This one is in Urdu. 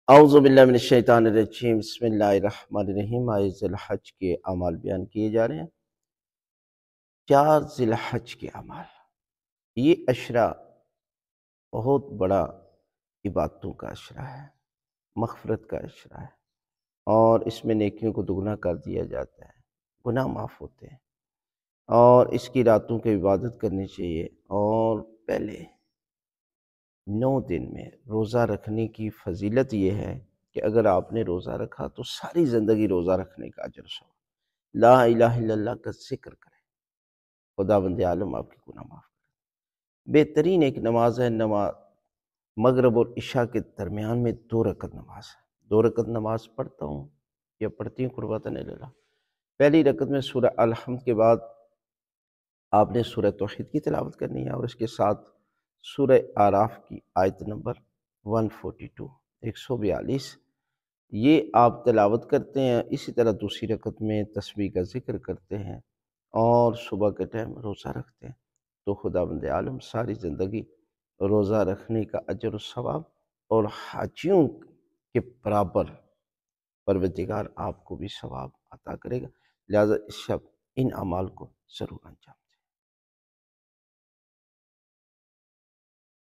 اعوذ باللہ من الشیطان الرجیم، بسم اللہ الرحمن الرحیم۔ آج ذی الحج کے اعمال بیان کیے جا رہے ہیں۔ 4 ذی الحج کے اعمال، یہ عشرہ بہت بڑا عبادتوں کا عشرہ ہے، مغفرت کا عشرہ ہے، اور اس میں نیکیوں کو دگنا کر دیا جاتا ہے، گناہ معاف ہوتے ہیں، اور اس کی راتوں کی عبادت کرنی چاہیے۔ اور پہلے 9 دن میں روزہ رکھنے کی فضیلت یہ ہے کہ اگر آپ نے روزہ رکھا تو ساری زندگی روزہ رکھنے کا اجر سو، لا الہ الا اللہ کا ذکر کریں، خداوند عالم آپ کی گناہ معاف کرے۔ بہترین ایک نماز ہے، مغرب اور عشاء کے درمیان میں 2 رکعت نماز ہے۔ 2 رکعت نماز پڑھتا ہوں یا پڑھتی ہوں قربتاً اللہ۔ پہلی رکعت میں سورہ الحمد کے بعد آپ نے سورہ توحید کی تلاوت کرنی ہے، اور اس کے ساتھ سورہ اعراف کی آیت نمبر 142 142 یہ آپ تلاوت کرتے ہیں۔ اسی طرح دوسری رکعت میں تسبیح کا ذکر کرتے ہیں، اور صبح کے ٹائم روزہ رکھتے ہیں، تو خداوند عالم ساری زندگی روزہ رکھنے کا اجر و ثواب اور حاجیوں کے برابر پروردگار آپ کو بھی ثواب عطا کرے گا۔ لہذا اس شب ان اعمال کو ضرور انجام